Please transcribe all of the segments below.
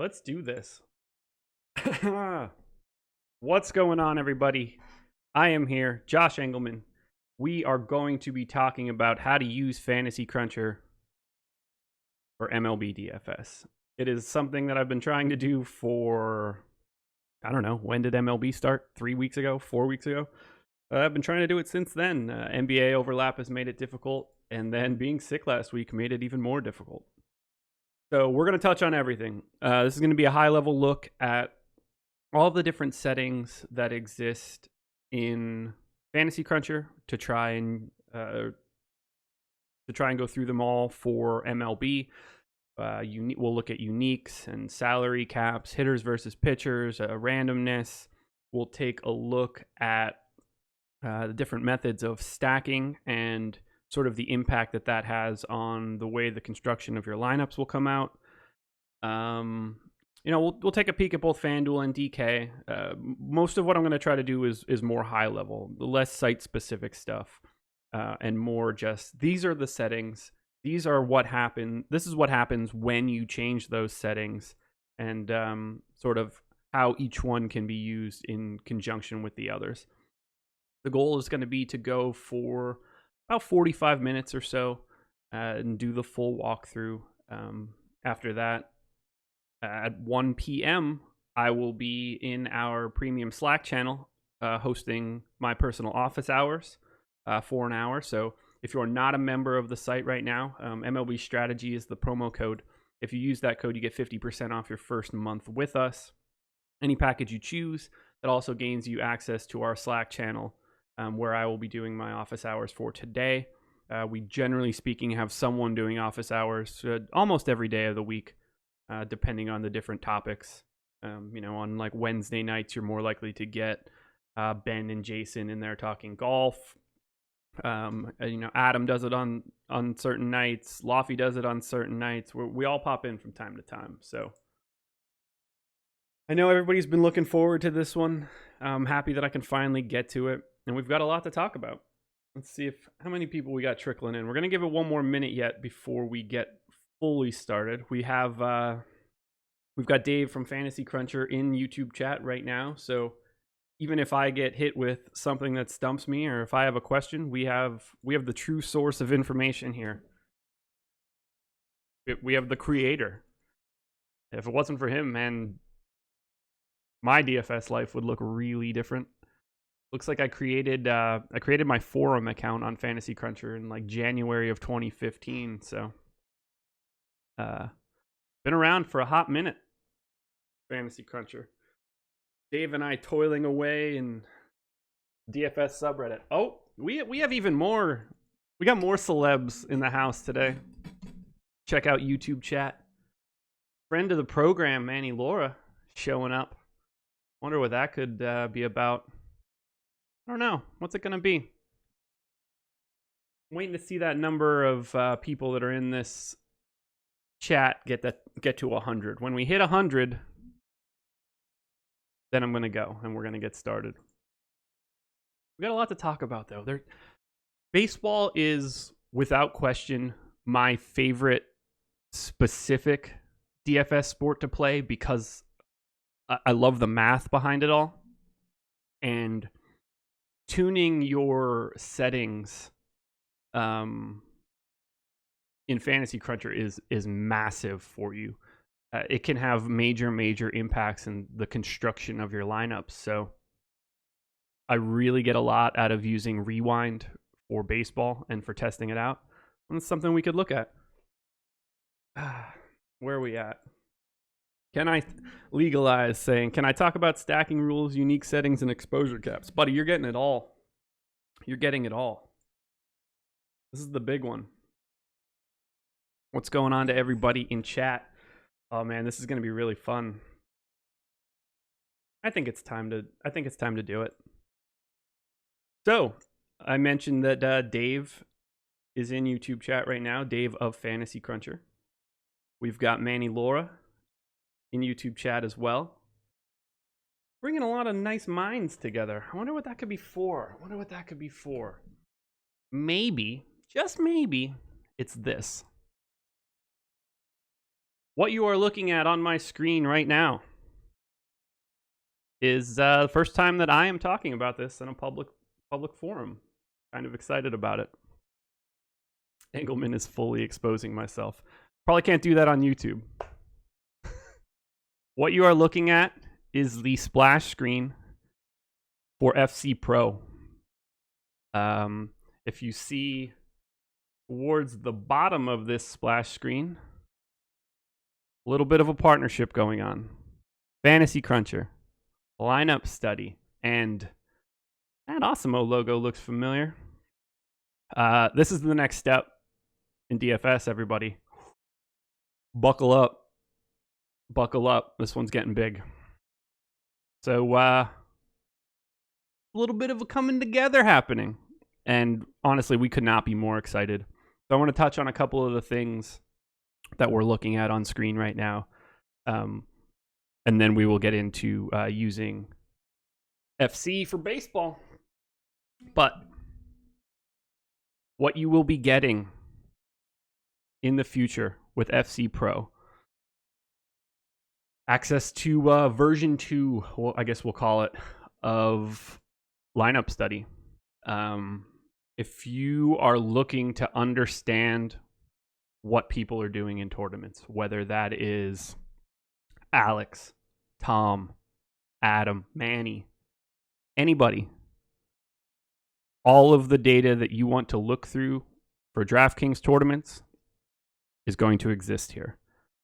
Let's do this. What's going on, everybody? I am here, Josh Engelman. We are going to be talking about how to use Fantasy Cruncher for MLB DFS. It is something that I've been trying to do for, I don't know, when did MLB start? 3 weeks ago? 4 weeks ago? I've been trying to do it since then. NBA overlap has made it difficult, and then being sick last week made it even more difficult. So we're going to touch on everything. This is going to be a high-level look at all the different settings that exist in Fantasy Cruncher to try and go through them all for MLB. We'll look at uniques and salary caps, hitters versus pitchers, randomness. We'll take a look at the different methods of stacking and sort of the impact that has on the way the construction of your lineups will come out. We'll take a peek at both FanDuel and DK. Most of what I'm going to try to do is more high level, less site specific stuff, and more just these are the settings. These are what happen. This is what happens when you change those settings, and sort of how each one can be used in conjunction with the others. The goal is going to be to go for about 45 minutes or so and do the full walkthrough. After that, at 1 p.m., I will be in our premium Slack channel hosting my personal office hours for an hour. So if you're not a member of the site right now, MLB Strategy is the promo code. If you use that code, you get 50% off your first month with us. Any package you choose, that also gains you access to our Slack channel, where I will be doing my office hours for today. We generally speaking have someone doing office hours almost every day of the week, depending on the different topics. On like Wednesday nights, you're more likely to get Ben and Jason in there talking golf. Adam does it on certain nights. Lofty does it on certain nights. We all pop in from time to time. So I know everybody's been looking forward to this one. I'm happy that I can finally get to it. And we've got a lot to talk about. Let's see how many people we got trickling in. We're going to give it one more minute yet before we get fully started. We've got Dave from Fantasy Cruncher in YouTube chat right now. So even if I get hit with something that stumps me, or if I have a question, we have the true source of information here. We have the creator. If it wasn't for him, man, my DFS life would look really different. Looks like I created my forum account on Fantasy Cruncher in like January of 2015. So, been around for a hot minute. Fantasy Cruncher. Dave and I toiling away in DFS subreddit. Oh, we have even more. We got more celebs in the house today. Check out YouTube chat. Friend of the program, Manny Laura, showing up. Wonder what that could be about. I don't know. What's it going to be? I'm waiting to see that number of people that are in this chat get to 100. When we hit 100, then I'm going to go and we're going to get started. We got a lot to talk about, though. Baseball is, without question, my favorite specific DFS sport to play because I love the math behind it all. And tuning your settings in Fantasy Cruncher is massive for you. It can have major impacts in the construction of your lineups. So I really get a lot out of using Rewind for baseball and for testing it out. And it's something we could look at. Where are we at? Can I legalize saying, can I talk about stacking rules, unique settings, and exposure caps? Buddy, you're getting it all. You're getting it all. This is the big one. What's going on to everybody in chat? Oh man, this is going to be really fun. I think it's time to do it. So, I mentioned that Dave is in YouTube chat right now, Dave of Fantasy Cruncher. We've got Manny Laura in YouTube chat as well. Bringing a lot of nice minds together. I wonder what that could be for. Maybe, just maybe, it's this. What you are looking at on my screen right now is the first time that I am talking about this in a public forum. Kind of excited about it. Engelman is fully exposing myself. Probably can't do that on YouTube. What you are looking at is the splash screen for FC Pro. If you see towards the bottom of this splash screen, a little bit of a partnership going on. Fantasy Cruncher, lineup study, and that Osimo logo looks familiar. This is the next step in DFS, everybody. Buckle up. Buckle up. This one's getting big. So, a little bit of a coming together happening. And honestly, we could not be more excited. So I want to touch on a couple of the things that we're looking at on screen right now. And then we will get into using FC for baseball. But what you will be getting in the future with FC Pro, access to version 2, well, I guess we'll call it, of lineup study. If you are looking to understand what people are doing in tournaments, whether that is Alex, Tom, Adam, Manny, anybody, all of the data that you want to look through for DraftKings tournaments is going to exist here.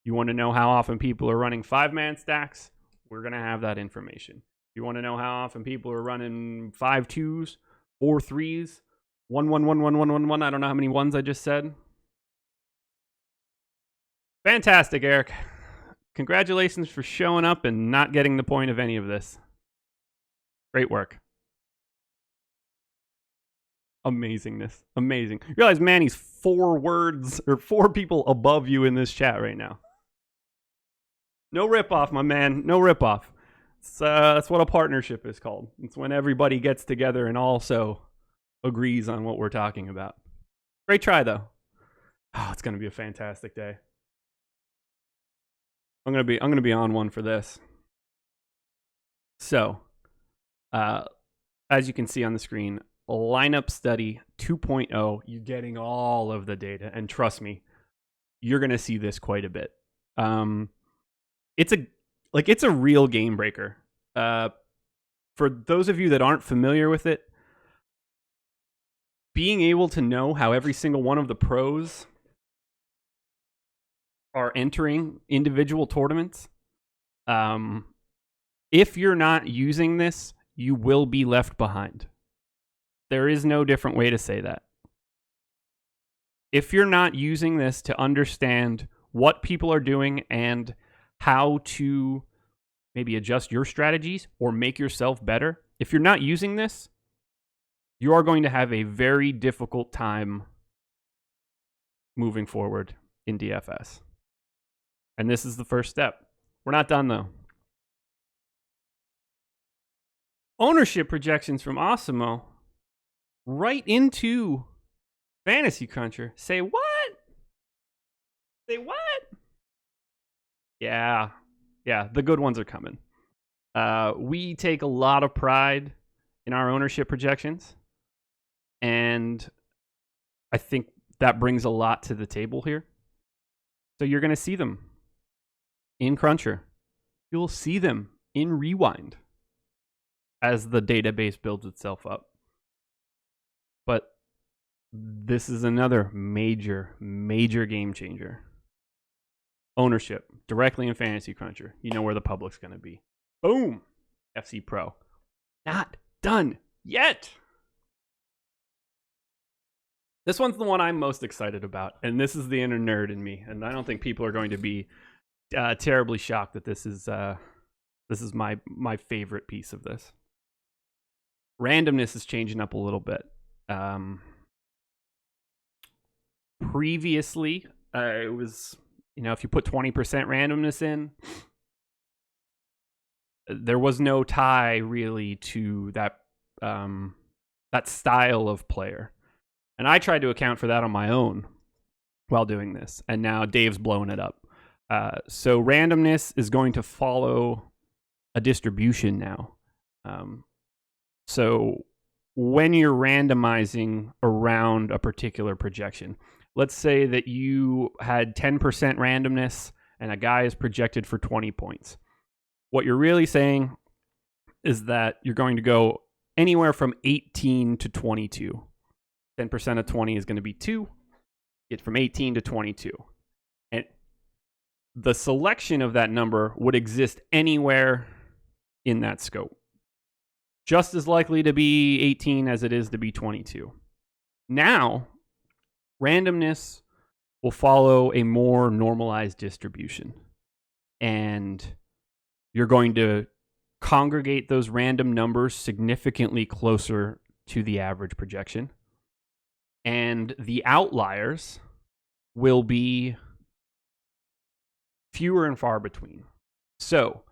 You want to know how often people are running 5-man stacks? We're going to have that information. You want to know how often people are running 5 2s, 4 3s, 1 1 1 1 1 1 1. I don't know how many ones I just said. Fantastic, Eric. Congratulations for showing up and not getting the point of any of this. Great work. Amazingness. Amazing. You realize Manny's 4 people above you in this chat right now. No ripoff, my man. No ripoff. That's what a partnership is called. It's when everybody gets together and also agrees on what we're talking about. Great try, though. Oh, it's going to be a fantastic day. I'm going to be on one for this. So, as you can see on the screen, lineup study 2.0, you're getting all of the data, and trust me, you're going to see this quite a bit. It's a real game breaker. For those of you that aren't familiar with it, being able to know how every single one of the pros are entering individual tournaments, if you're not using this, you will be left behind. There is no different way to say that. If you're not using this to understand what people are doing and how to maybe adjust your strategies or make yourself better, if you're not using this, you are going to have a very difficult time moving forward in DFS. And this is the first step. We're not done, though. Ownership projections from Osimo right into Fantasy Cruncher. Say what? Say what? Yeah, the good ones are coming. We take a lot of pride in our ownership projections, and I think that brings a lot to the table here. So you're going to see them in Cruncher. You'll see them in Rewind as the database builds itself up. But this is another major game changer. Ownership directly in Fantasy Cruncher. You know where the public's going to be. Boom. FC Pro. Not done yet. This one's the one I'm most excited about, and this is the inner nerd in me, and I don't think people are going to be terribly shocked that this is my favorite piece of this. Randomness is changing up a little bit. Previously, it was, if you put 20% randomness in, there was no tie really to that style of player. And I tried to account for that on my own while doing this. And now Dave's blowing it up. So randomness is going to follow a distribution now. So when you're randomizing around a particular projection, let's say that you had 10% randomness and a guy is projected for 20 points. What you're really saying is that you're going to go anywhere from 18 to 22. 10% of 20 is going to be 2. Get from 18 to 22. And the selection of that number would exist anywhere in that scope. Just as likely to be 18 as it is to be 22. Now, randomness will follow a more normalized distribution. And you're going to congregate those random numbers significantly closer to the average projection. And the outliers will be fewer and far between. So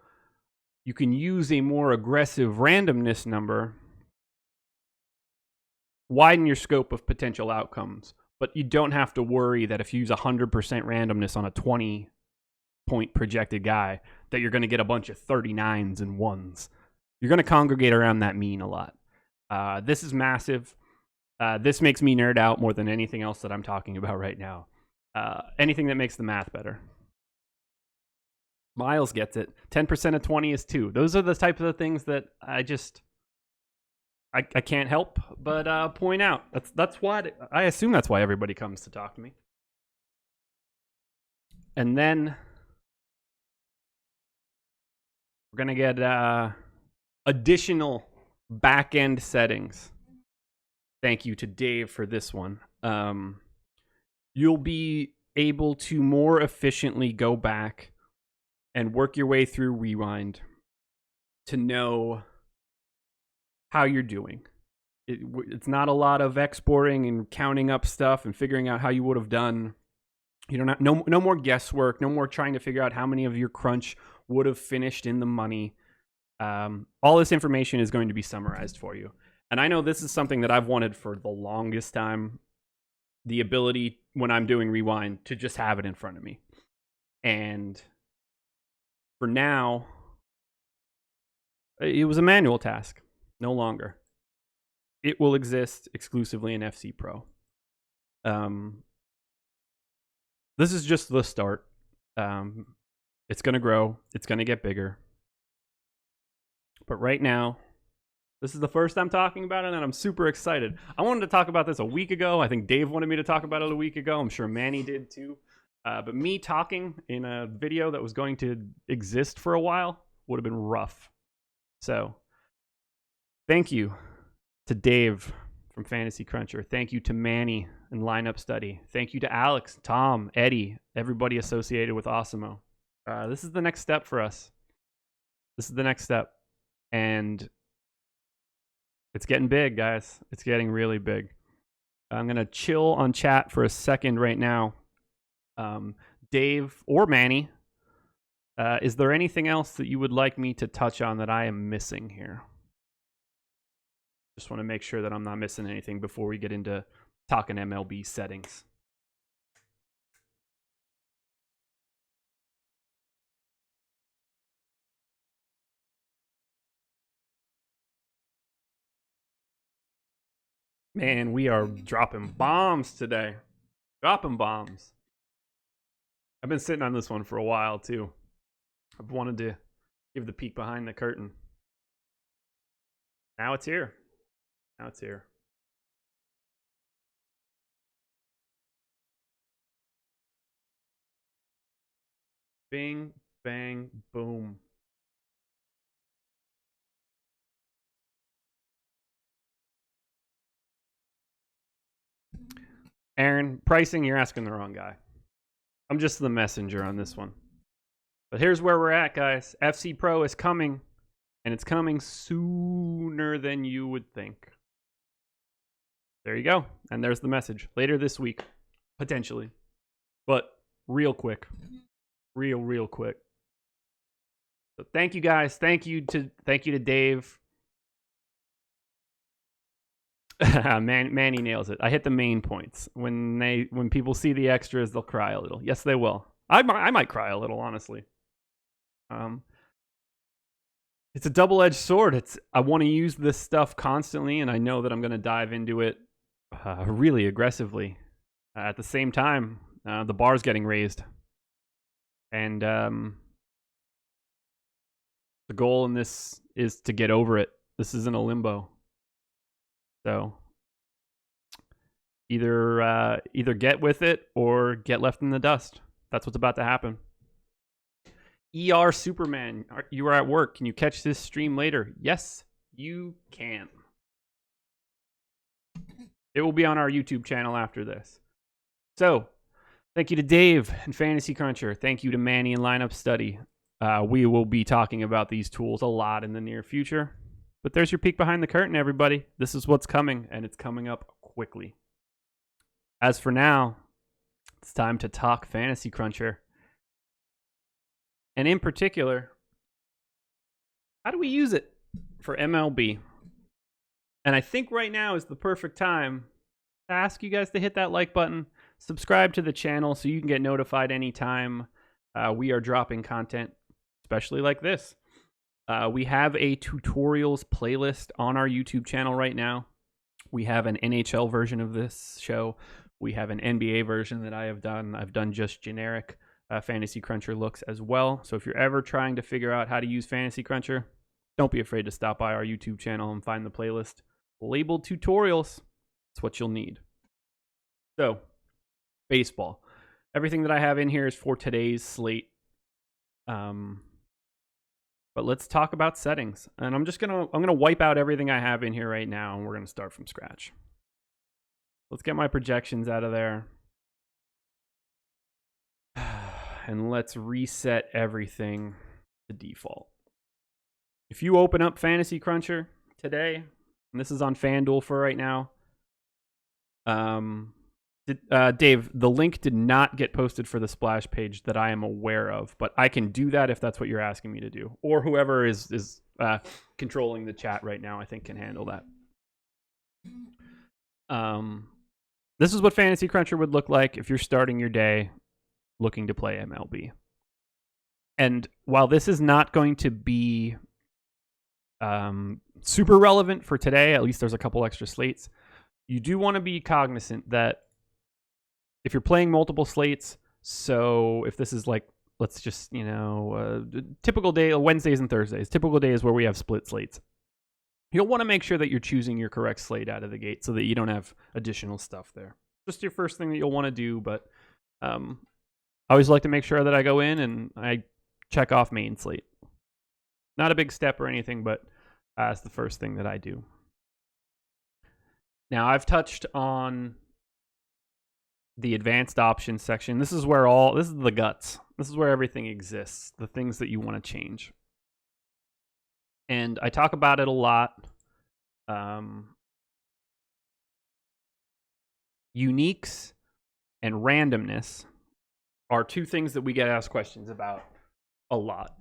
you can use a more aggressive randomness number, widen your scope of potential outcomes, but you don't have to worry that if you use 100% randomness on a 20-point projected guy, that you're going to get a bunch of 39s and 1s. You're going to congregate around that mean a lot. This is massive. This makes me nerd out more than anything else that I'm talking about right now. Anything that makes the math better. Miles gets it. 10% of 20 is 2. Those are the types of things that I can't help but point out. That's why I assume that's why everybody comes to talk to me. And then we're going to get additional back-end settings. Thank you to Dave for this one. You'll be able to more efficiently go back and work your way through Rewind to know how you're doing. It's not a lot of exporting and counting up stuff and figuring out how you would have done. You don't have, no more guesswork, no more trying to figure out how many of your crunch would have finished in the money. All this information is going to be summarized for you. And I know this is something that I've wanted for the longest time, the ability when I'm doing Rewind to just have it in front of me. And for now, it was a manual task, no longer. It will exist exclusively in FC Pro. This is just the start. It's going to grow. It's going to get bigger. But right now, this is the first time talking about it, and I'm super excited. I wanted to talk about this a week ago. I think Dave wanted me to talk about it a week ago. I'm sure Manny did too. But me talking in a video that was going to exist for a while would have been rough. So, thank you to Dave from Fantasy Cruncher. Thank you to Manny and Lineup Study. Thank you to Alex, Tom, Eddie, everybody associated with Awesemo. This is the next step for us. This is the next step. And it's getting big, guys. It's getting really big. I'm going to chill on chat for a second right now. Dave or Manny, is there anything else that you would like me to touch on that I am missing here? Just want to make sure that I'm not missing anything before we get into talking MLB settings. Man, we are dropping bombs today. Dropping bombs. I've been sitting on this one for a while, too. I've wanted to give the peek behind the curtain. Now it's here. Now it's here. Bing, bang, boom. Aaron, pricing, you're asking the wrong guy. I'm just the messenger on this one. But here's where we're at, guys. FC Pro is coming, and it's coming sooner than you would think. There you go. And there's the message. Later this week, potentially. But real quick. Real quick. So thank you, guys. Thank you to Dave. Manny nails it. I hit the main points. When people see the extras, they'll cry a little. Yes, they will. I might cry a little, honestly. It's a double-edged sword. I want to use this stuff constantly, and I know that I'm going to dive into it really aggressively. At the same time, the bar's getting raised. And the goal in this is to get over it. This isn't a limbo. So either get with it or get left in the dust. That's what's about to happen. ER Superman, you are at work. Can you catch this stream later? Yes, you can. It will be on our YouTube channel after this. So, thank you to Dave and Fantasy Cruncher. Thank you to Manny and Lineup Study. We will be talking about these tools a lot in the near future. But there's your peek behind the curtain, everybody. This is what's coming, and it's coming up quickly. As for now, it's time to talk Fantasy Cruncher. And in particular, how do we use it for MLB? And I think right now is the perfect time to ask you guys to hit that like button, subscribe to the channel so you can get notified anytime we are dropping content, especially like this. We have a tutorials playlist on our YouTube channel right now. We have an NHL version of this show. We have an NBA version that I have done. I've done just generic Fantasy Cruncher looks as well. So if you're ever trying to figure out how to use Fantasy Cruncher, don't be afraid to stop by our YouTube channel and find the playlist labeled tutorials. That's what you'll need. So, baseball. Everything that I have in here is for today's slate. But let's talk about settings. And I'm gonna wipe out everything I have in here right now, and we're gonna start from scratch. Let's get my projections out of there. And let's reset everything to default. If you open up Fantasy Cruncher today, and this is on FanDuel for right now, Dave, the link did not get posted for the splash page that I am aware of, but I can do that if that's what you're asking me to do. Or whoever is controlling the chat right now, I think, can handle that. This is what Fantasy Cruncher would look like if you're starting your day looking to play MLB. And while this is not going to be super relevant for today, at least there's a couple extra slates, you do want to be cognizant that if you're playing multiple slates, so if this is like, let's just, typical day, Wednesdays and Thursdays, typical days where we have split slates, you'll want to make sure that you're choosing your correct slate out of the gate so that you don't have additional stuff there. Just your first thing that you'll want to do, but I always like to make sure that I go in and I check off main slate. Not a big step or anything, but that's the first thing that I do. Now, I've touched on the advanced options section. This is this is the guts. This is where everything exists, the things that you want to change. And I talk about it a lot. Uniques and randomness are two things that we get asked questions about a lot.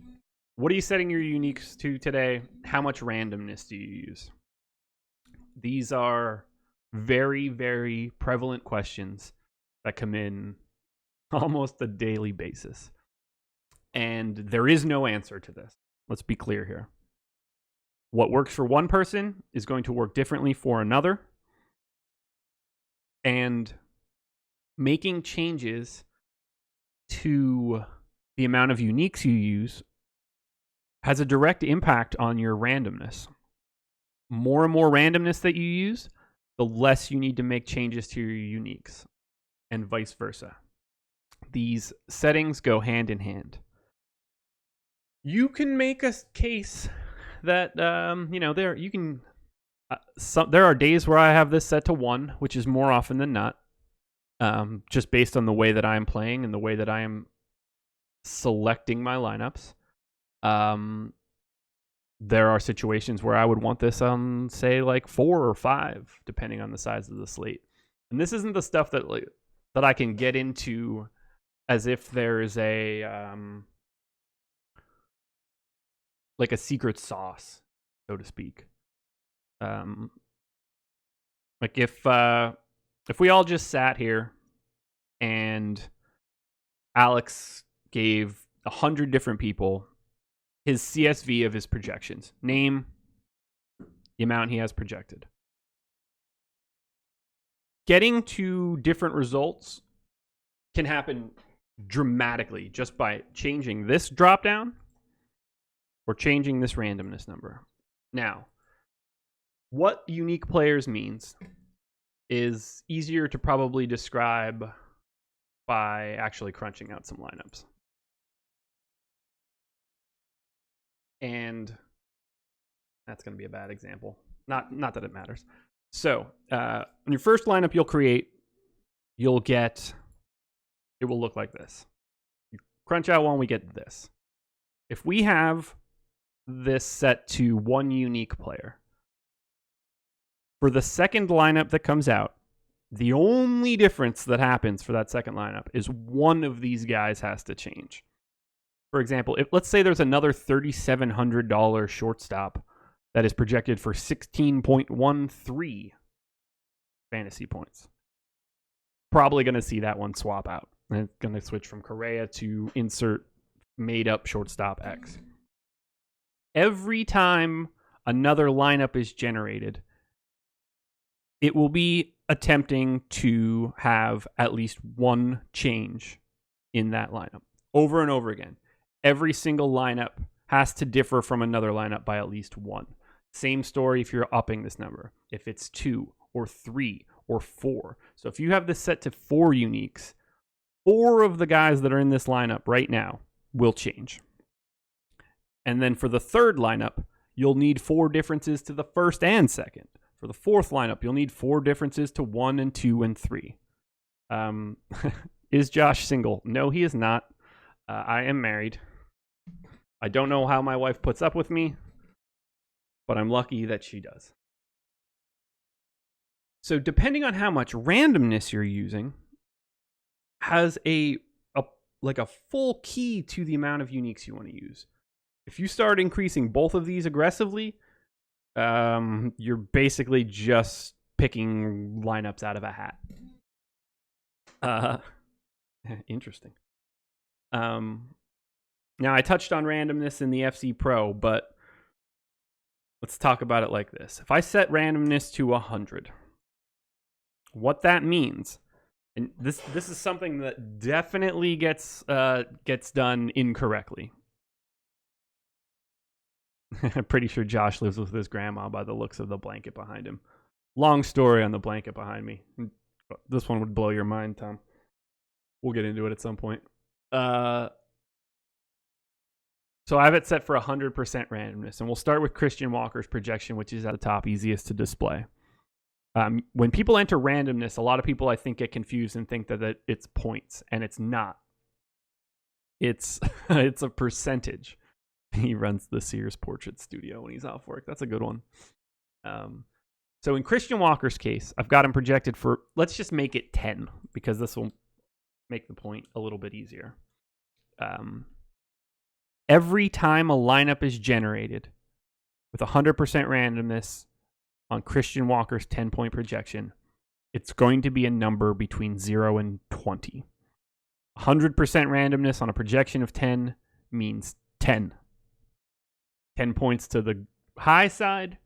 What are you setting your uniques to today? How much randomness do you use? These are very, very prevalent questions that come in almost a daily basis. And there is no answer to this. Let's be clear here. What works for one person is going to work differently for another. And making changes to the amount of uniques you use has a direct impact on your randomness. More and more randomness that you use, the less you need to make changes to your uniques, and vice versa. These settings go hand in hand. You can make a case that there are days where I have this set to 1, which is more often than not, just based on the way that I am playing and the way that I am selecting my lineups. There are situations where I would want this on, say, like 4 or 5, depending on the size of the slate. And this isn't the stuff that I can get into as if there's a like a secret sauce, so to speak. Like if we all just sat here and Alex gave 100 different people his CSV of his projections. Name the amount he has projected. Getting to different results can happen dramatically just by changing this dropdown or changing this randomness number. Now, what unique players means is easier to probably describe by actually crunching out some lineups. And that's going to be a bad example. Not that it matters. So, in your first lineup you'll create, you'll get, it will look like this. You crunch out one, we get this. If we have this set to one unique player, for the second lineup that comes out, the only difference that happens for that second lineup is one of these guys has to change. For example, let's say there's another $3,700 shortstop that is projected for 16.13 fantasy points. Probably going to see that one swap out. And it's going to switch from Correa to insert made-up shortstop X. Every time another lineup is generated, it will be attempting to have at least one change in that lineup over and over again. Every single lineup has to differ from another lineup by at least one. Same story if you're upping this number. If it's 2 or 3 or 4. So if you have this set to 4 uniques, 4 of the guys that are in this lineup right now will change. And then for the third lineup, you'll need 4 differences to the first and second. For the fourth lineup, you'll need 4 differences to 1 and 2 and 3. Is Josh single? No, he is not. I am married. I don't know how my wife puts up with me, but I'm lucky that she does. So depending on how much randomness you're using, has a full key to the amount of uniques you want to use. If you start increasing both of these aggressively, you're basically just picking lineups out of a hat. Interesting. Now, I touched on randomness in the FC Pro, but let's talk about it like this. If I set randomness to 100, what that means, and this is something that definitely gets done incorrectly. I'm pretty sure Josh lives with his grandma by the looks of the blanket behind him. Long story on the blanket behind me. This one would blow your mind, Tom. We'll get into it at some point. So I have it set for 100% randomness, and we'll start with Christian Walker's projection, which is at the top, easiest to display. When people enter randomness, a lot of people, I think, get confused and think that it's points, and it's not. It's it's a percentage. He runs the Sears Portrait Studio when he's off work. That's a good one. So in Christian Walker's case, I've got him projected for, let's just make it 10, because this will make the point a little bit easier. Every time a lineup is generated with 100% randomness on Christian Walker's 10-point projection, it's going to be a number between 0 and 20. 100% randomness on a projection of 10 means 10. 10 points to the high side,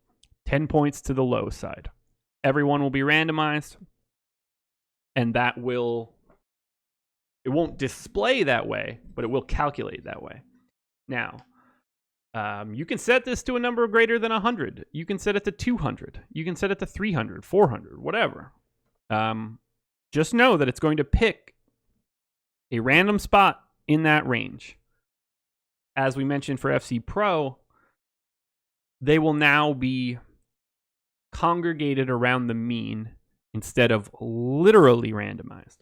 10 points to the low side. Everyone will be randomized, and it won't display that way, but it will calculate that way. Now, you can set this to a number greater than 100. You can set it to 200. You can set it to 300, 400, whatever. Just know that it's going to pick a random spot in that range. As we mentioned for FC Pro, they will now be congregated around the mean instead of literally randomized.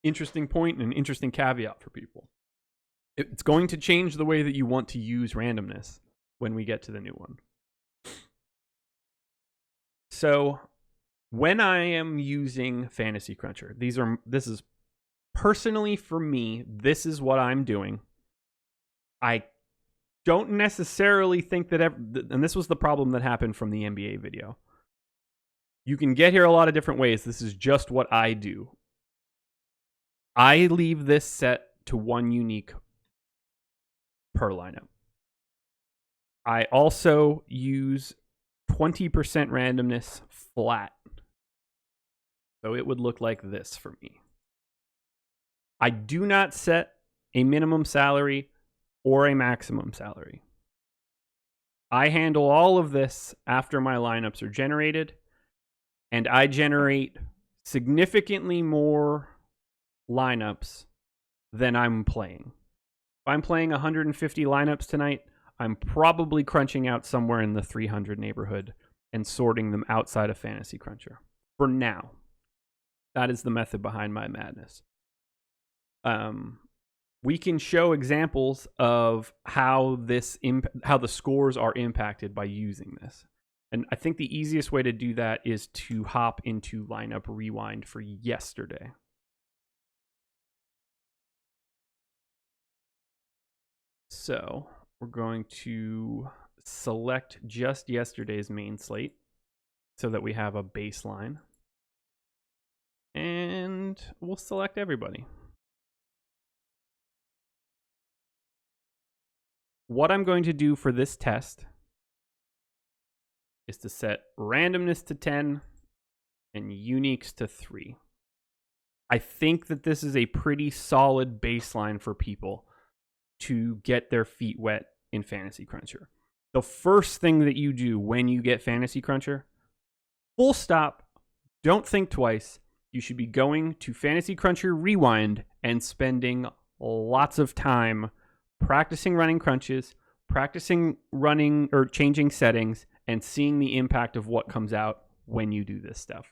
Interesting point and an interesting caveat for people. It's going to change the way that you want to use randomness when we get to the new one. So when I am using Fantasy Cruncher, this is personally for me, this is what I'm doing. I don't necessarily think that, and this was the problem that happened from the NBA video. You can get here a lot of different ways. This is just what I do. I leave this set to one unique per lineup. I also use 20% randomness flat. So it would look like this for me. I do not set a minimum salary or a maximum salary. I handle all of this after my lineups are generated, and I generate significantly more lineups than I'm playing. If I'm playing 150 lineups tonight, I'm probably crunching out somewhere in the 300 neighborhood and sorting them outside of Fantasy Cruncher. For now, that is the method behind my madness. We can show examples of how how the scores are impacted by using this. And I think the easiest way to do that is to hop into lineup rewind for yesterday. So we're going to select just yesterday's main slate so that we have a baseline. And we'll select everybody. What I'm going to do for this test is to set randomness to 10 and uniques to 3. I think that this is a pretty solid baseline for people to get their feet wet in Fantasy Cruncher. The first thing that you do when you get Fantasy Cruncher, full stop, don't think twice. You should be going to Fantasy Cruncher Rewind and spending lots of time practicing running crunches, practicing running or changing settings, and seeing the impact of what comes out when you do this stuff.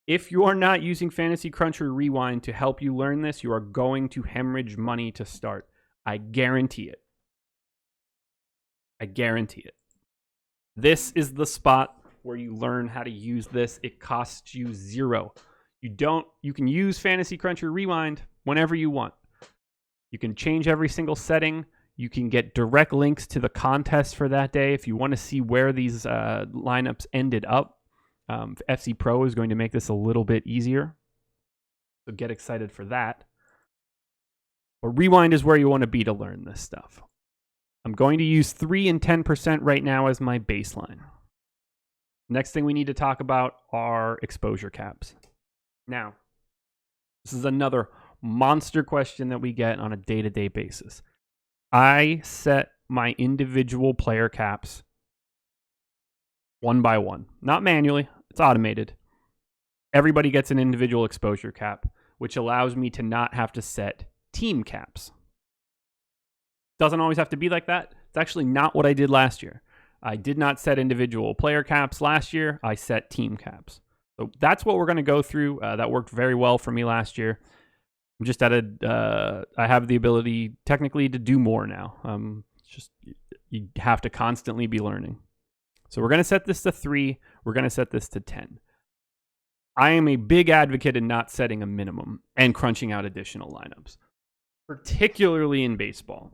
If you are not using Fantasy Cruncher Rewind to help you learn this, you are going to hemorrhage money to start. I guarantee it. I guarantee it. This is the spot where you learn how to use this. It costs you $0. You can use Fantasy Cruncher Rewind whenever you want. You can change every single setting. You can get direct links to the contest for that day if you want to see where these lineups ended up. FC Pro is going to make this a little bit easier. So get excited for that. But Rewind is where you want to be to learn this stuff. I'm going to use 3 and 10% right now as my baseline. Next thing we need to talk about are exposure caps. Now, this is another monster question that we get on a day-to-day basis. I set my individual player caps one by one. Not manually, it's automated. Everybody gets an individual exposure cap, which allows me to not have to set team caps. Doesn't always have to be like that. It's actually not what I did last year. I did not set individual player caps last year. I set team caps. So that's what we're going to go through. That worked very well for me last year. I'm just I have the ability technically to do more now. You have to constantly be learning. So we're going to set this to 3. We're going to set this to 10. I am a big advocate in not setting a minimum and crunching out additional lineups, particularly in baseball.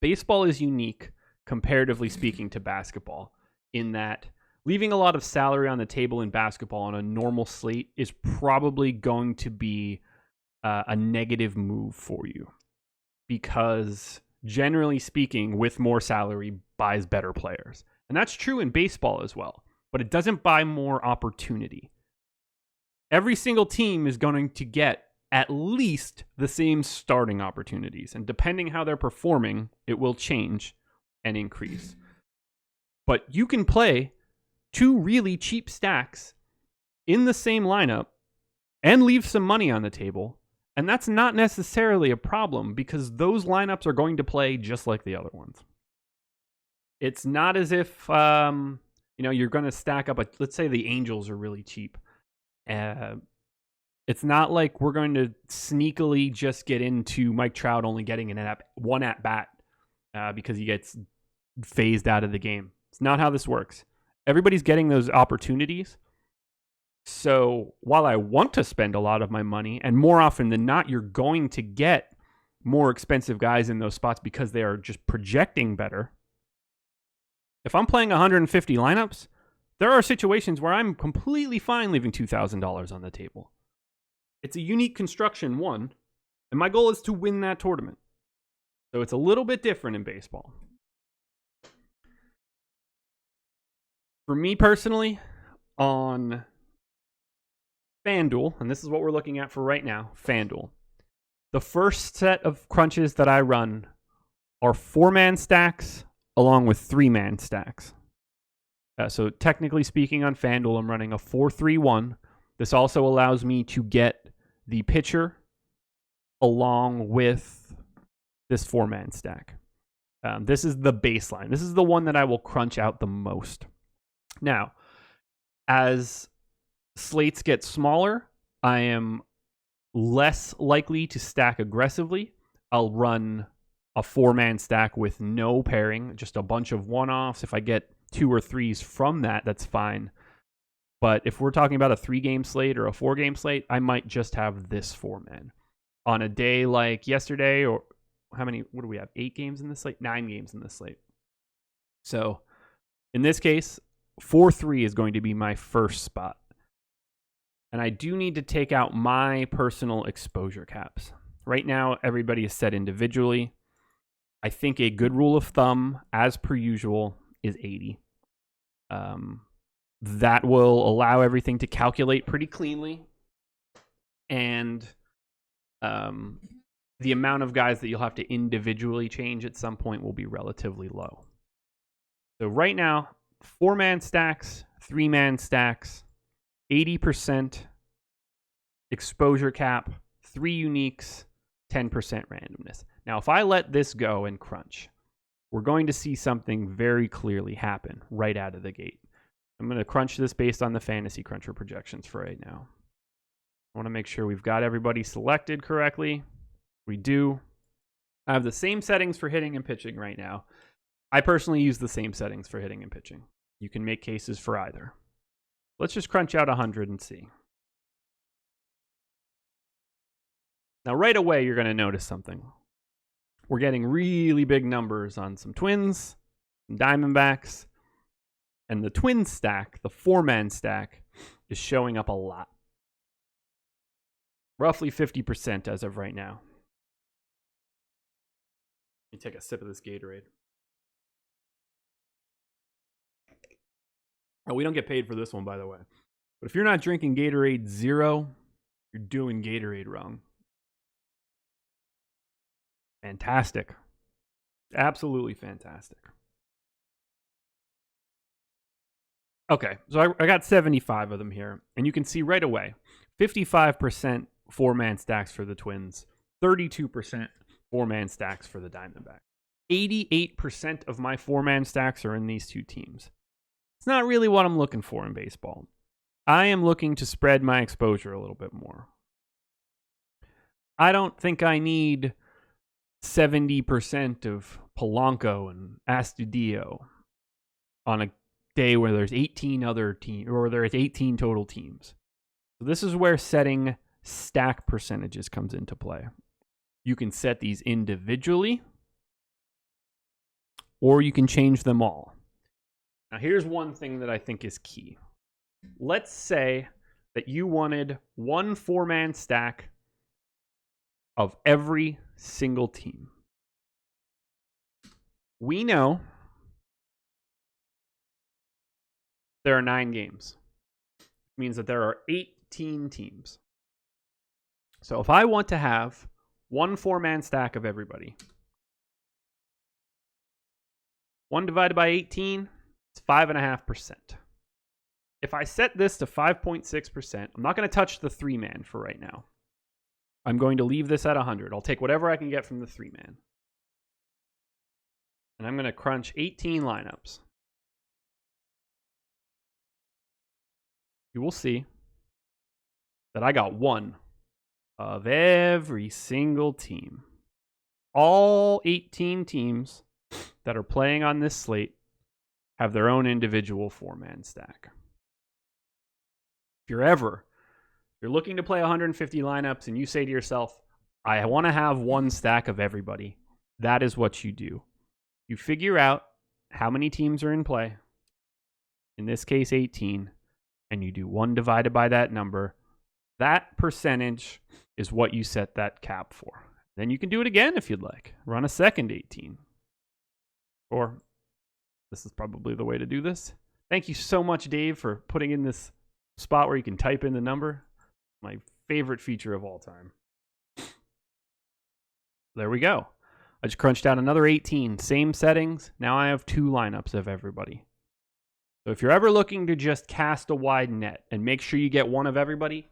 Baseball is unique, comparatively speaking, to basketball in that leaving a lot of salary on the table in basketball on a normal slate is probably going to be a negative move for you because, generally speaking, with more salary buys better players. And that's true in baseball as well, but it doesn't buy more opportunity. Every single team is going to get at least the same starting opportunities, and depending how they're performing, it will change and increase. But you can play 2 really cheap stacks in the same lineup and leave some money on the table, and that's not necessarily a problem because those lineups are going to play just like the other ones. It's not as if you're going to stack up let's say the Angels are really cheap. It's not like we're going to sneakily just get into Mike Trout only getting one at bat because he gets phased out of the game. It's not how this works. Everybody's getting those opportunities. So while I want to spend a lot of my money, and more often than not, you're going to get more expensive guys in those spots because they are just projecting better. If I'm playing 150 lineups, there are situations where I'm completely fine leaving $2,000 on the table. It's a unique construction, one, and my goal is to win that tournament. So it's a little bit different in baseball. For me personally, on FanDuel, and this is what we're looking at for right now, FanDuel, the first set of crunches that I run are 4-man stacks along with 3-man stacks. So technically speaking, on FanDuel, I'm running a 4-3-1. This also allows me to get the pitcher along with this 4-man stack. This is the baseline. This is the one that I will crunch out the most. Now, as slates get smaller, I am less likely to stack aggressively. I'll run a 4-man stack with no pairing, just a bunch of one-offs. If I get 2 or 3s from that, that's fine. But if we're talking about a 3-game slate or a 4-game slate, I might just have this 4-man. On a day like yesterday, or how many, what do we have? 8 games in this slate? 9 games in this slate. So in this case, 4-3 is going to be my first spot. And I do need to take out my personal exposure caps. Right now, everybody is set individually. I think a good rule of thumb, as per usual, is 80. That will allow everything to calculate pretty cleanly. And the amount of guys that you'll have to individually change at some point will be relatively low. So right now, 4-man stacks, 3-man stacks, 80% exposure cap, 3 uniques, 10% randomness. Now, if I let this go and crunch, we're going to see something very clearly happen right out of the gate. I'm going to crunch this based on the Fantasy Cruncher projections for right now. I want to make sure we've got everybody selected correctly. We do. I have the same settings for hitting and pitching right now. I personally use the same settings for hitting and pitching. You can make cases for either. Let's just crunch out 100 and see. Now, right away, you're going to notice something. We're getting really big numbers on some Twins, some Diamondbacks, and the Twin stack, the 4-man stack, is showing up a lot. Roughly 50% as of right now. Let me take a sip of this Gatorade. Oh, we don't get paid for this one, by the way. But if you're not drinking Gatorade Zero, you're doing Gatorade wrong. Fantastic. Absolutely fantastic. Okay, so I got 75 of them here. And you can see right away, 55% 4-man stacks for the Twins, 32% 4-man stacks for the Diamondbacks. 88% of my 4-man stacks are in these two teams. It's not really what I'm looking for in baseball. I am looking to spread my exposure a little bit more. I don't think I need 70% of Polanco and Astudillo on a day where there's 18 other teams, or there's 18 total teams. So this is where setting stack percentages comes into play. You can set these individually, or you can change them all. Now, here's one thing that I think is key. Let's say that you wanted one 4-man stack of every single team. We know there are 9 games. It means that there are 18 teams. So if I want to have one 4-man stack of everybody, 1 divided by 18, it's 5.5%. If I set this to 5.6%, I'm not going to touch the 3-man for right now. I'm going to leave this at 100. I'll take whatever I can get from the 3-man. And I'm going to crunch 18 lineups. You will see that I got one of every single team. All 18 teams that are playing on this slate have their own individual 4-man stack. If you're looking to play 150 lineups and you say to yourself, I want to have one stack of everybody, that is what you do. You figure out how many teams are in play, in this case 18, and you do 1 divided by that number, That percentage is what you set that cap for. Then you can do it again if you'd like. Run a second 18. Or this is probably the way to do this. Thank you so much, Dave, for putting in this spot where you can type in the number. My favorite feature of all time. There we go. I just crunched out another 18. Same settings. Now I have 2 lineups of everybody. So if you're ever looking to just cast a wide net and make sure you get one of everybody,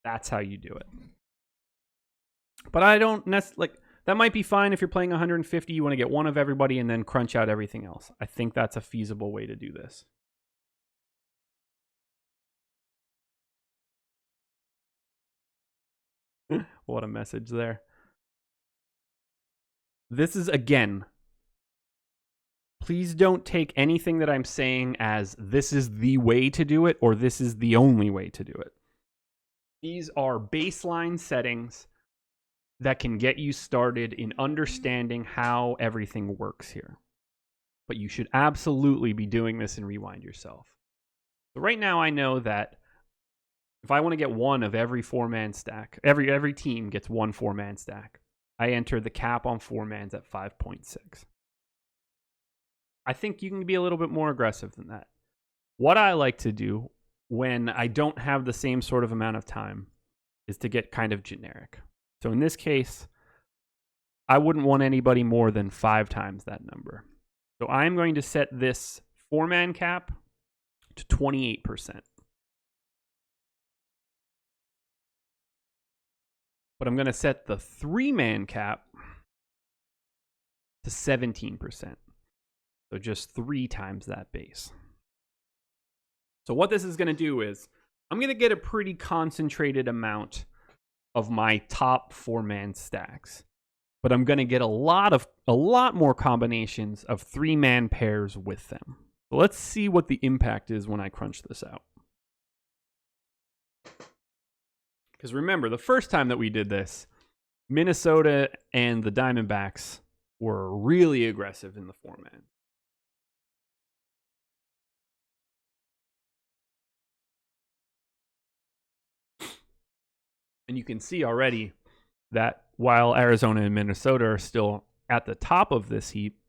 that's how you do it. But I don't necessarily, that might be fine if you're playing 150, you want to get one of everybody and then crunch out everything else. I think that's a feasible way to do this. What a message there. This is, again, please don't take anything that I'm saying as this is the way to do it or this is the only way to do it. These are baseline settings that can get you started in understanding how everything works here. But you should absolutely be doing this in Rewind yourself. So right now I know that if I want to get one of every 4-man stack, every team gets one 4-man stack. I enter the cap on 4-mans at 5.6. I think you can be a little bit more aggressive than that. What I like to do when I don't have the same sort of amount of time is to get kind of generic. So in this case, I wouldn't want anybody more than 5 times that number. So I'm going to set this 4-man cap to 28%. But I'm going to set the 3-man cap to 17%. So just 3 times that base. So what this is going to do is I'm going to get a pretty concentrated amount of my top 4-man stacks. But I'm going to get a lot more combinations of 3-man pairs with them. So let's see what the impact is when I crunch this out. Because remember, the first time that we did this, Minnesota and the Diamondbacks were really aggressive in the 4-man. And you can see already that while Arizona and Minnesota are still at the top of this heap,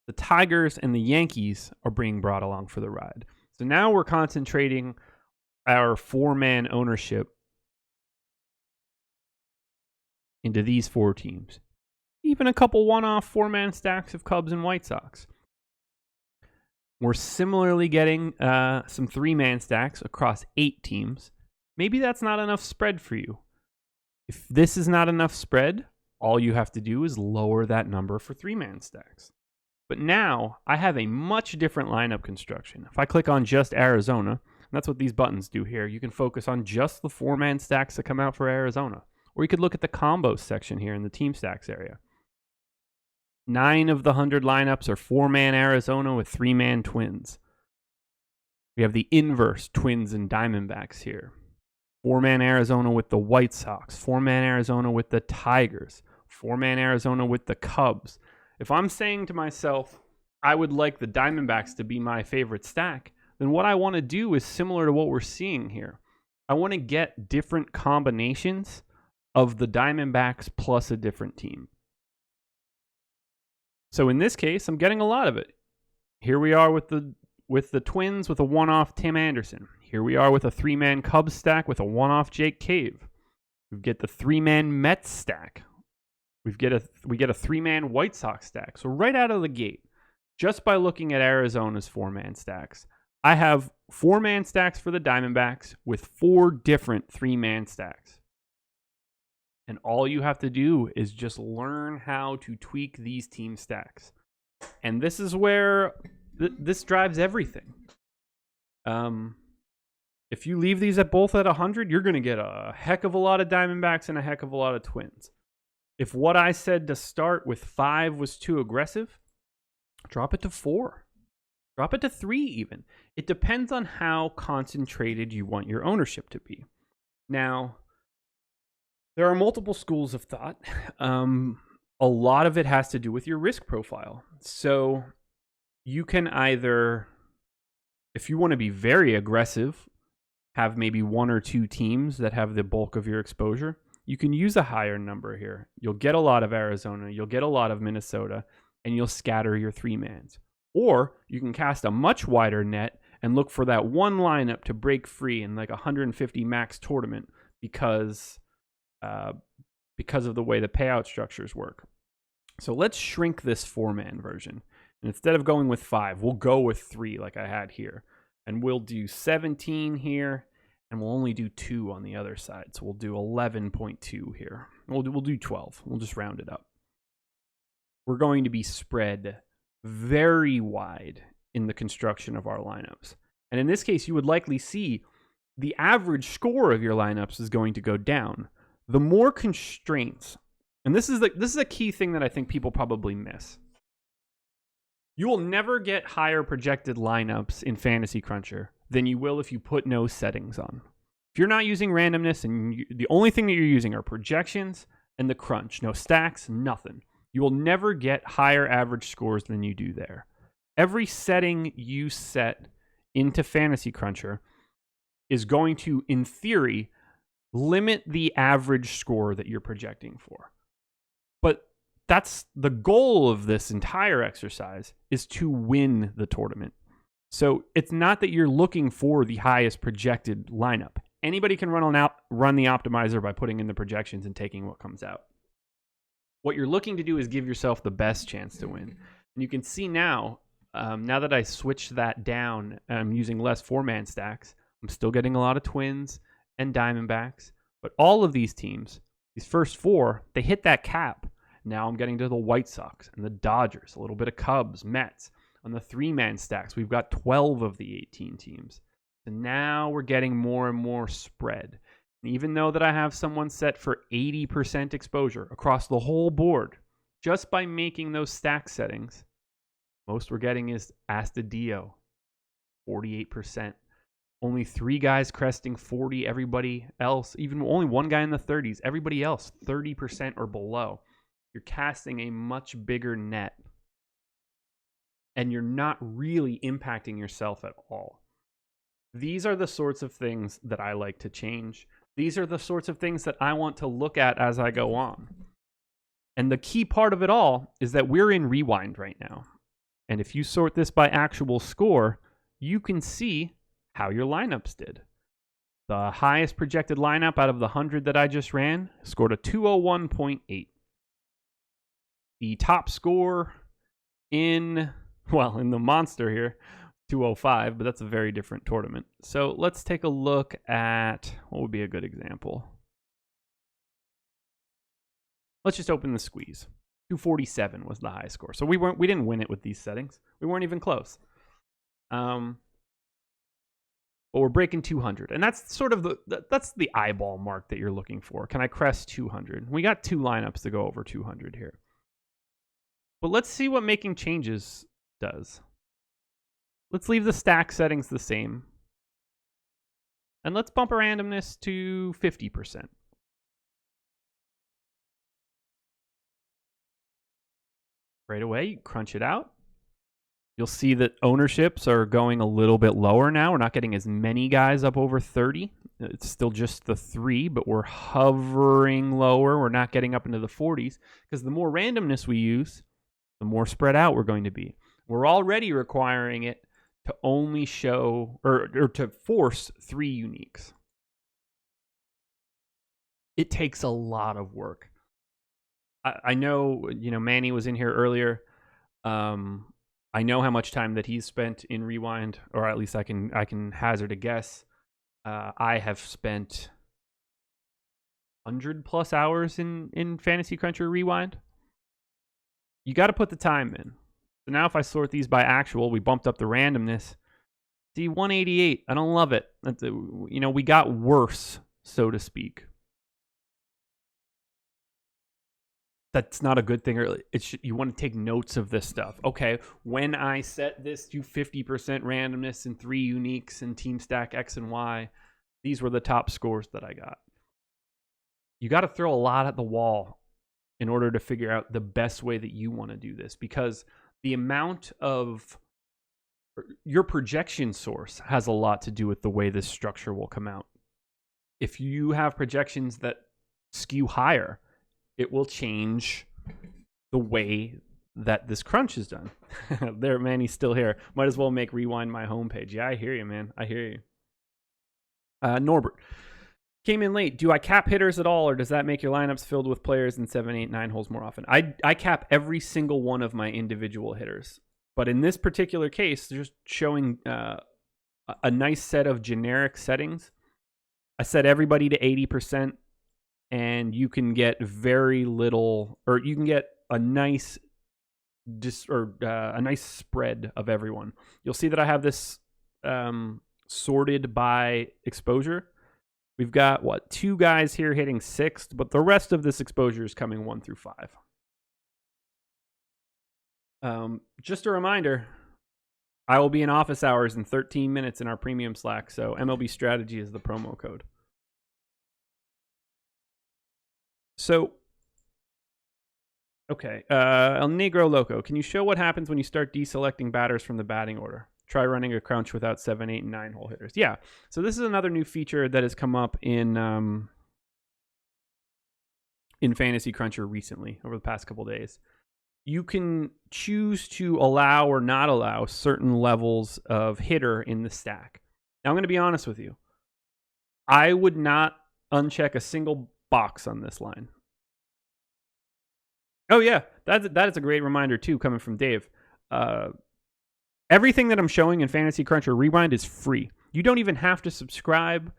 the Tigers and the Yankees are being brought along for the ride. So now we're concentrating our 4-man ownership into these 4 teams. Even a couple one-off 4-man stacks of Cubs and White Sox. We're similarly getting some 3-man stacks across 8 teams. Maybe that's not enough spread for you. If this is not enough spread, all you have to do is lower that number for 3-man stacks. But now I have a much different lineup construction. If I click on just Arizona, and that's what these buttons do here, you can focus on just the 4-man stacks that come out for Arizona. Or you could look at the combos section here in the team stacks area. 9 of the 100 lineups are 4-man Arizona with 3-man Twins. We have the inverse Twins and Diamondbacks here. 4-man Arizona with the White Sox. 4-man Arizona with the Tigers. 4-man Arizona with the Cubs. If I'm saying to myself, I would like the Diamondbacks to be my favorite stack, then what I want to do is similar to what we're seeing here. I want to get different combinations of the Diamondbacks plus a different team. So in this case, I'm getting a lot of it. Here we are with the Twins with a one-off Tim Anderson. Here we are with a 3-man Cubs stack with a one-off Jake Cave. We get the 3-man Mets stack. We get a 3-man White Sox stack. So right out of the gate, just by looking at Arizona's 4-man stacks, I have 4-man stacks for the Diamondbacks with 4 different 3-man stacks. And all you have to do is just learn how to tweak these team stacks. And this is where this drives everything. If you leave these at both at 100, you're going to get a heck of a lot of Diamondbacks and a heck of a lot of Twins. If what I said to start with 5 was too aggressive, drop it to 4. Drop it to 3 even. It depends on how concentrated you want your ownership to be. Now, there are multiple schools of thought. A lot of it has to do with your risk profile. So you can either, if you want to be very aggressive, have maybe 1 or 2 teams that have the bulk of your exposure, you can use a higher number here. You'll get a lot of Arizona, you'll get a lot of Minnesota, and you'll scatter your 3-mans. Or you can cast a much wider net and look for that one lineup to break free in like 150 max tournament because of the way the payout structures work. So let's shrink this 4-man version. And instead of going with 5, we'll go with 3 like I had here. And we'll do 17 here, and we'll only do 2 on the other side. So we'll do 11.2 here. We'll do 12. We'll just round it up. We're going to be spread very wide in the construction of our lineups. And in this case, you would likely see the average score of your lineups is going to go down. The more constraints, and this is a key thing that I think people probably miss. You will never get higher projected lineups in Fantasy Cruncher than you will if you put no settings on. If you're not using randomness and the only thing that you're using are projections and the crunch, no stacks, nothing, you will never get higher average scores than you do there. Every setting you set into Fantasy Cruncher is going to, in theory, limit the average score that you're projecting for. But that's the goal of this entire exercise, is to win the tournament. So it's not that you're looking for the highest projected lineup. Anybody can run the optimizer by putting in the projections and taking what comes out. What you're looking to do is give yourself the best chance to win. And you can see now that I switched that down, I'm using less 4-man stacks. I'm still getting a lot of Twins and Diamondbacks. But all of these teams, these first 4, they hit that cap. Now I'm getting to the White Sox and the Dodgers, a little bit of Cubs, Mets. On the 3-man stacks, we've got 12 of the 18 teams. And now we're getting more and more spread. And even though that I have someone set for 80% exposure across the whole board, just by making those stack settings, most we're getting is Astudillo, 48%. Only 3 guys cresting 40. Everybody else, even only 1 guy in the 30s. Everybody else, 30% or below. You're casting a much bigger net. And you're not really impacting yourself at all. These are the sorts of things that I like to change. These are the sorts of things that I want to look at as I go on. And the key part of it all is that we're in rewind right now. And if you sort this by actual score, you can see how your lineups did. The highest projected lineup out of the 100 that I just ran scored a 201.8. The top score in the monster here, 205, but that's a very different tournament. So let's take a look at what would be a good example. Let's just open the squeeze. 247 was the high score. So we didn't win it with these settings. We weren't even close. But we're breaking 200, and that's sort of that's the eyeball mark that you're looking for. Can I crest 200? We got 2 lineups to go over 200 here. But let's see what making changes does. Let's leave the stack settings the same. And let's bump our randomness to 50%. Right away, you crunch it out. You'll see that ownerships are going a little bit lower now. We're not getting as many guys up over 30. It's still just the 3, but we're hovering lower. We're not getting up into the 40s because the more randomness we use, the more spread out we're going to be. We're already requiring it to only show or to force 3 uniques. It takes a lot of work. I know, Manny was in here earlier. I know how much time that he's spent in Rewind, or at least I can hazard a guess. I have spent 100+ hours in Fantasy Cruncher Rewind. You got to put the time in. So now if I sort these by actual, we bumped up the randomness. See, 188. I don't love it. We got worse, so to speak. That's not a good thing. You want to take notes of this stuff. Okay, when I set this to 50% randomness and 3 uniques and team stack X and Y, these were the top scores that I got. You got to throw a lot at the wall in order to figure out the best way that you want to do this, because the amount of your projection source has a lot to do with the way this structure will come out. If you have projections that skew higher, it will change the way that this crunch is done. There, man, he's still here. Might as well make rewind my homepage. Yeah, I hear you, man. I hear you. Norbert came in late. Do I cap hitters at all, or does that make your lineups filled with players in 7, 8, 9 holes more often? I cap every single one of my individual hitters. But in this particular case, just showing a nice set of generic settings. I set everybody to 80%, and you can get very little, or you can get a nice a nice spread of everyone. You'll see that I have this sorted by exposure. We've got, 2 guys here hitting 6th, but the rest of this exposure is coming 1 through 5. Just a reminder, I will be in office hours in 13 minutes in our premium Slack, so MLB Strategy is the promo code. So, okay, El Negro Loco, can you show what happens when you start deselecting batters from the batting order? Try running a crunch without 7, 8, and 9 hole hitters. Yeah, so this is another new feature that has come up in Fantasy Cruncher recently, over the past couple days. You can choose to allow or not allow certain levels of hitter in the stack. Now, I'm going to be honest with you. I would not uncheck a single box on this line. Oh, yeah, that is a great reminder, too, coming from Dave. Everything that I'm showing in Fantasy Cruncher Rewind is free. You don't even have to subscribe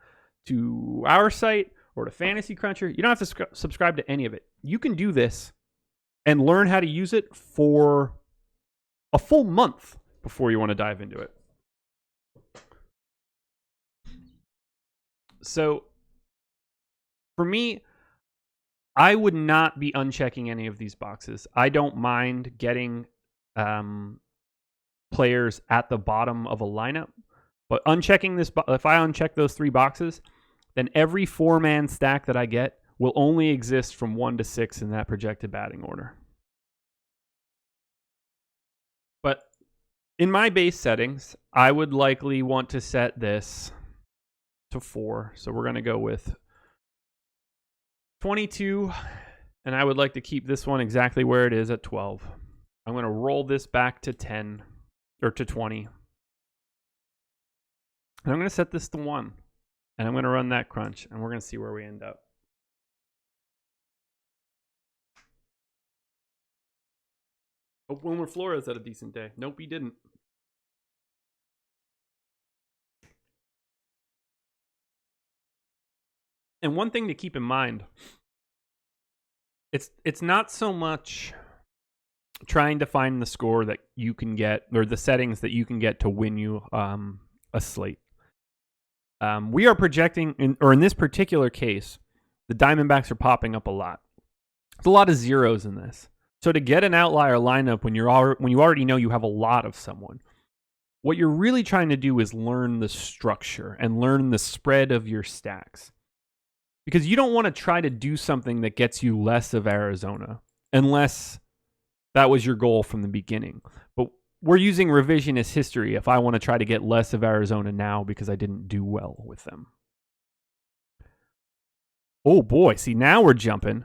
to our site or to Fantasy Cruncher. You don't have to subscribe to any of it. You can do this and learn how to use it for a full month before you want to dive into it. So, for me, I would not be unchecking any of these boxes. I don't mind getting players at the bottom of a lineup, but unchecking this, if I uncheck those 3 boxes, then every 4-man stack that I get will only exist from 1 to 6 in that projected batting order. But in my base settings, I would likely want to set this to 4. So we're going to go with 22, and I would like to keep this one exactly where it is at 12. I'm going to roll this back to 10, or to 20. And I'm going to set this to 1. And I'm going to run that crunch, and we're going to see where we end up. Hope Wilmer Flores had a decent day. Nope, he didn't. And one thing to keep in mind, it's not so much trying to find the score that you can get, or the settings that you can get to win you a slate. We are projecting, in this particular case, the Diamondbacks are popping up a lot. There's a lot of zeros in this. So to get an outlier lineup when you already know you have a lot of someone, what you're really trying to do is learn the structure and learn the spread of your stacks. Because you don't want to try to do something that gets you less of Arizona, unless that was your goal from the beginning. But we're using revisionist history if I want to try to get less of Arizona now because I didn't do well with them. Oh boy, see, now we're jumping.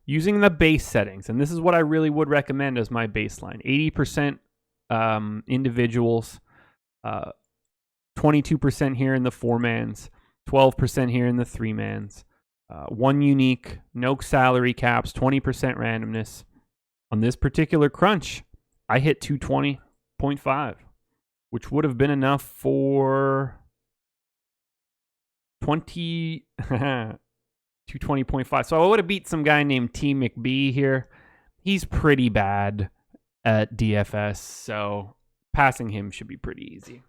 Using the base settings, and this is what I really would recommend as my baseline. 80% individuals, 22% here in the 4-mans, 12% here in the 3-mans, 1 unique, no salary caps, 20% randomness. On this particular crunch, I hit 220.5, which would have been enough for 220.5. So I would have beat some guy named T. McBee here. He's pretty bad at DFS, so passing him should be pretty easy.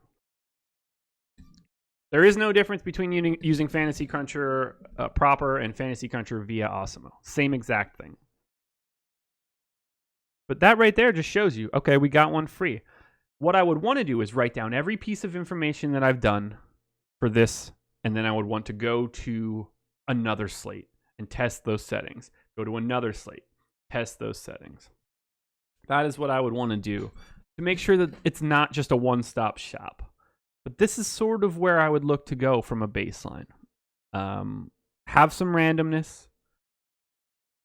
There is no difference between using Fantasy Cruncher proper and Fantasy Cruncher via Osimo. Same exact thing. But that right there just shows you, okay, we got one free. What I would want to do is write down every piece of information that I've done for this, and then I would want to go to another slate and test those settings. Go to another slate, test those settings. That is what I would want to do to make sure that it's not just a one-stop shop. But this is sort of where I would look to go from a baseline. Have some randomness.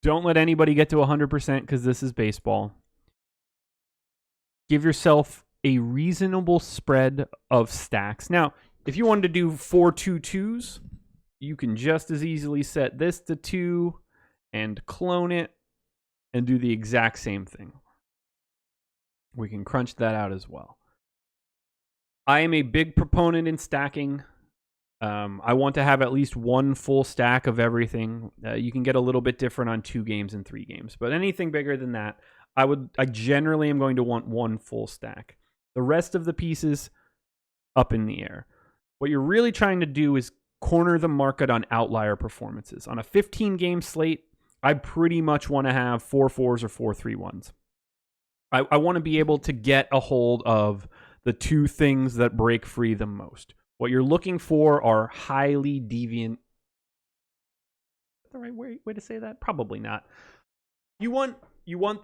Don't let anybody get to 100% because this is baseball. Give yourself a reasonable spread of stacks. Now, if you wanted to do 4-2-2s, you can just as easily set this to 2 and clone it and do the exact same thing. We can crunch that out as well. I am a big proponent in stacking. I want to have at least one full stack of everything. You can get a little bit different on 2 games and 3 games, but anything bigger than that, I generally am going to want one full stack. The rest of the pieces up in the air. What you're really trying to do is corner the market on outlier performances. On a 15-game slate, I pretty much want to have 4 4s or 4 3-1s. I want to be able to get a hold of the 2 things that break free the most. What you're looking for are highly deviant. Is that the right way to say that? Probably not. You want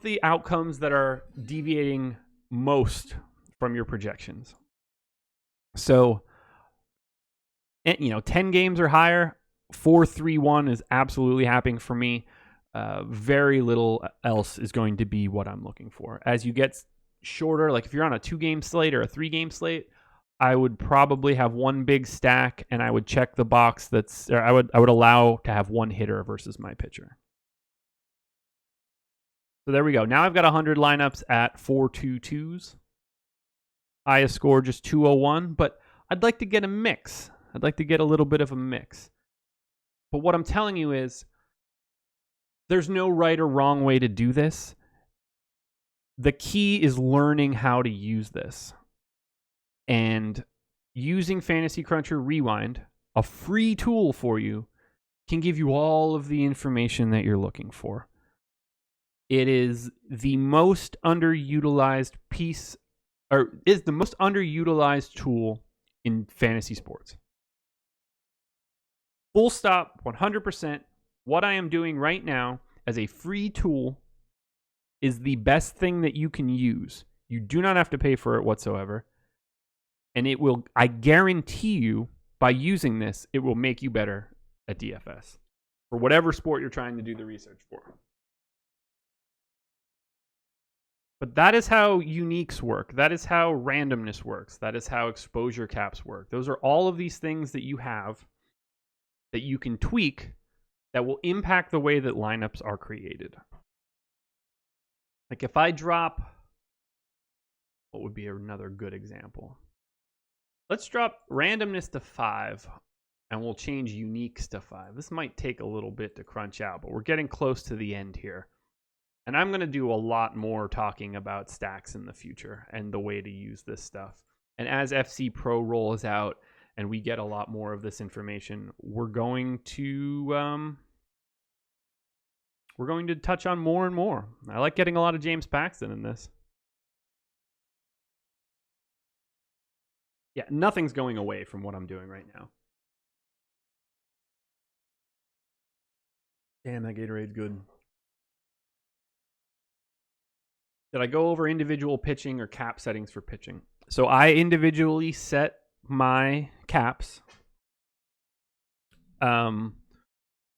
the outcomes that are deviating most from your projections. So, 10 games or higher, 4-3-1 is absolutely happening for me. Very little else is going to be what I'm looking for. As you get shorter, like if you're on a 2-game slate or a 3-game slate, I would probably have one big stack, and I would check the box I would allow to have one hitter versus my pitcher. So there we go. Now I've got 100 lineups at 4-2-2s. Highest score just 201, but I'd like to get a mix. I'd like to get a little bit of a mix. But what I'm telling you is there's no right or wrong way to do this. The key is learning how to use this. And using Fantasy Cruncher Rewind, a free tool for you, can give you all of the information that you're looking for. It is the most underutilized is the most underutilized tool in fantasy sports. Full stop, 100%. What I am doing right now as a free tool is the best thing that you can use. You do not have to pay for it whatsoever. And it will, I guarantee you, by using this, it will make you better at DFS for whatever sport you're trying to do the research for. But that is how uniques work. That is how randomness works. That is how exposure caps work. Those are all of these things that you have that you can tweak that will impact the way that lineups are created. Like if I drop, what would be another good example? Let's drop randomness to 5, and we'll change uniques to 5. This might take a little bit to crunch out, but we're getting close to the end here. And I'm going to do a lot more talking about stacks in the future and the way to use this stuff. And as FC Pro rolls out and we get a lot more of this information, we're going to touch on more and more. I like getting a lot of James Paxton in this. Yeah, nothing's going away from what I'm doing right now. Damn, that Gatorade's good. Did I go over individual pitching or cap settings for pitching? So I individually set my caps. But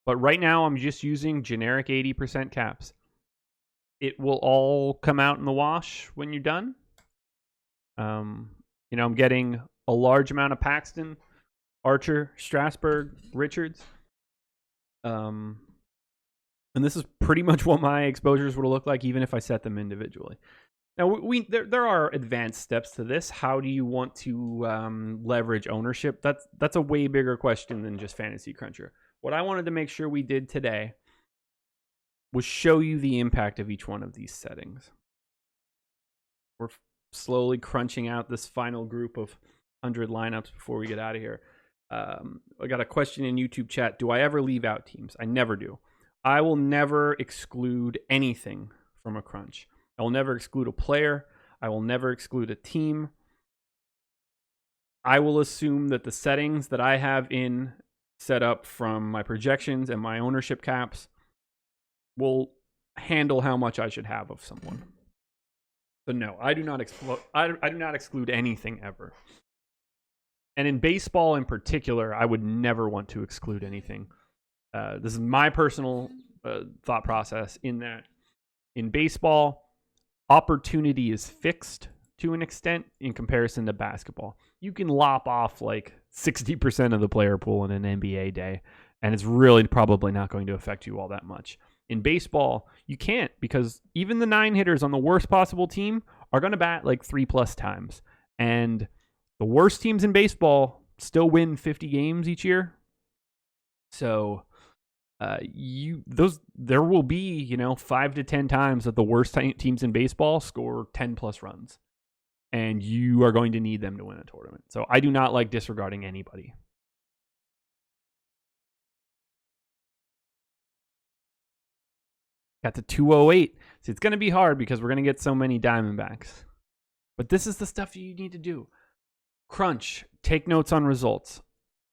right now I'm just using generic 80% caps. It will all come out in the wash when you're done. I'm getting a large amount of Paxton, Archer, Strasburg, Richards. And this is pretty much what my exposures would look like even if I set them individually. Now, there are advanced steps to this. How do you want to leverage ownership? That's a way bigger question than just Fantasy Cruncher. What I wanted to make sure we did today was show you the impact of each one of these settings. We're slowly crunching out this final group of 100 lineups before we get out of here. I got a question in YouTube chat. Do I ever leave out teams? I never do. I will never exclude anything from a crunch. I will never exclude a player. I will never exclude a team. I will assume that the settings that I have set up from my projections and my ownership caps will handle how much I should have of someone. So no, I do not exclude anything ever. And in baseball in particular, I would never want to exclude anything. This is my personal thought process in that in baseball, opportunity is fixed to an extent in comparison to basketball. You can lop off like 60% of the player pool in an NBA day, and it's really probably not going to affect you all that much. In baseball, you can't, because even the 9 hitters on the worst possible team are going to bat like 3+ times. And the worst teams in baseball still win 50 games each year. So there will be 5 to 10 times that the worst teams in baseball score 10+ runs, and you are going to need them to win a tournament. So I do not like disregarding anybody. Got to 208. So it's going to be hard because we're going to get so many Diamondbacks. But this is the stuff you need to do. Crunch. Take notes on results.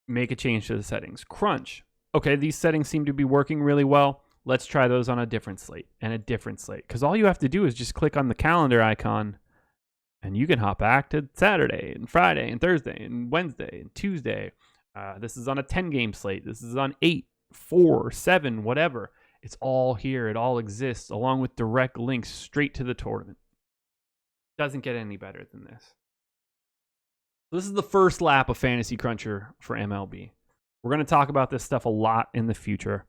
Make a change to the settings. Crunch. Okay, these settings seem to be working really well. Let's try those on a different slate and a different slate. Because all you have to do is just click on the calendar icon, and you can hop back to Saturday and Friday and Thursday and Wednesday and Tuesday. This is on a 10-game slate. This is on 8, 4, 7, whatever. It's all here. It all exists, along with direct links straight to the tournament. Doesn't get any better than this. This is the first lap of Fantasy Cruncher for MLB. We're going to talk about this stuff a lot in the future.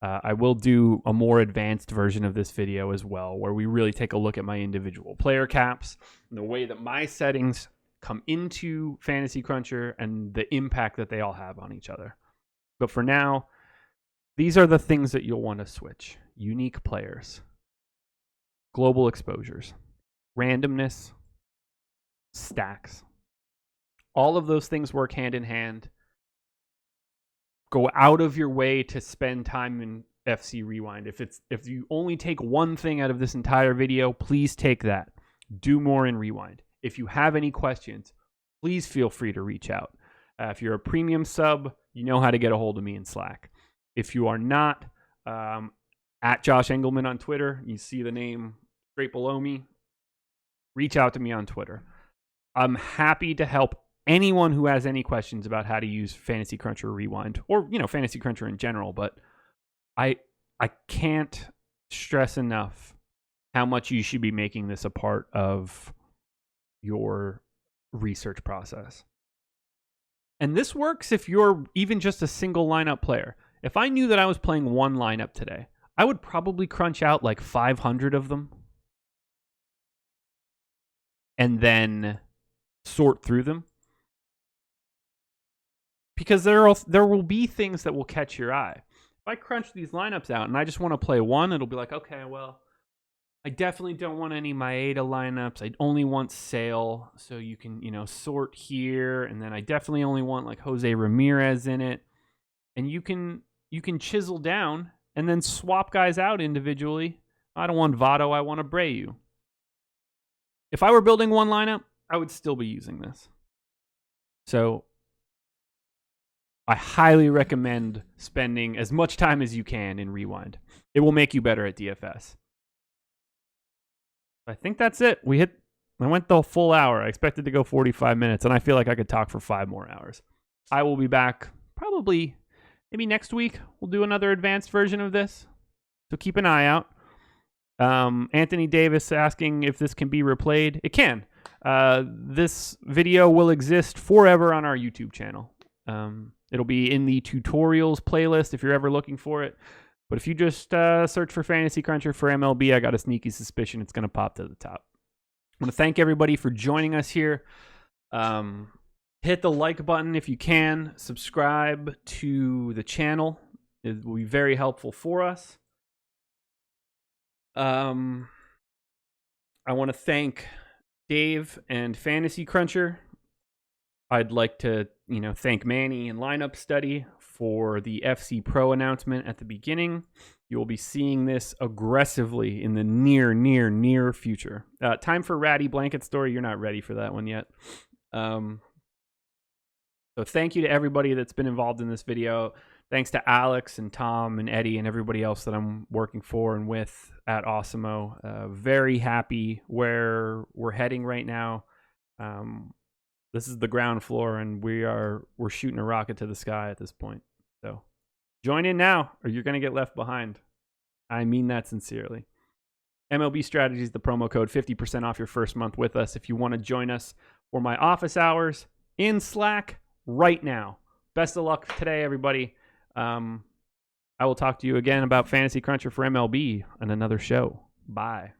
I will do a more advanced version of this video as well, where we really take a look at my individual player caps and the way that my settings come into Fantasy Cruncher and the impact that they all have on each other. But for now, these are the things that you'll want to switch. Unique players, global exposures, randomness, stacks. All of those things work hand in hand. Go out of your way to spend time in FC Rewind. If you only take one thing out of this entire video, please take that. Do more in Rewind. If you have any questions, please feel free to reach out. If you're a premium sub, you know how to get a hold of me in Slack. If you are not, at Josh Engelman on Twitter, you see the name straight below me, reach out to me on Twitter. I'm happy to help anyone who has any questions about how to use Fantasy Cruncher Rewind, or Fantasy Cruncher in general. But I can't stress enough how much you should be making this a part of your research process. And this works if you're even just a single lineup player. If I knew that I was playing one lineup today, I would probably crunch out like 500 of them and then sort through them. Because there will be things that will catch your eye. If I crunch these lineups out and I just want to play one, it'll be like, okay, well, I definitely don't want any Maeda lineups. I only want Sale, so you can, sort here. And then I definitely only want like Jose Ramirez in it. And you can chisel down and then swap guys out individually. I don't want Votto, I want Abreu. If I were building one lineup, I would still be using this. So I highly recommend spending as much time as you can in Rewind. It will make you better at DFS. I think that's it. I went the full hour. I expected to go 45 minutes, and I feel like I could talk for 5 more hours. I will be back probably maybe next week. We'll do another advanced version of this, so keep an eye out. Anthony Davis asking if this can be replayed. It can. This video will exist forever on our YouTube channel. It'll be in the tutorials playlist if you're ever looking for it. But if you just search for Fantasy Cruncher for MLB, I got a sneaky suspicion it's going to pop to the top. I want to thank everybody for joining us here. Hit the like button if you can. Subscribe to the channel. It will be very helpful for us. I want to thank Dave and Fantasy Cruncher. I'd like to, thank Manny and Lineup Study for the FC Pro announcement at the beginning. You will be seeing this aggressively in the near future. Time for Ratty Blanket Story. You're not ready for that one yet. So thank you to everybody that's been involved in this video. Thanks to Alex and Tom and Eddie and everybody else that I'm working for and with at Awesemo. Very happy where we're heading right now. This is the ground floor, and we're shooting a rocket to the sky at this point. So join in now, or you're going to get left behind. I mean that sincerely. MLB Strategies, the promo code, 50% off your first month with us if you want to join us for my office hours in Slack right now. Best of luck today, everybody. I will talk to you again about Fantasy Cruncher for MLB on another show. Bye.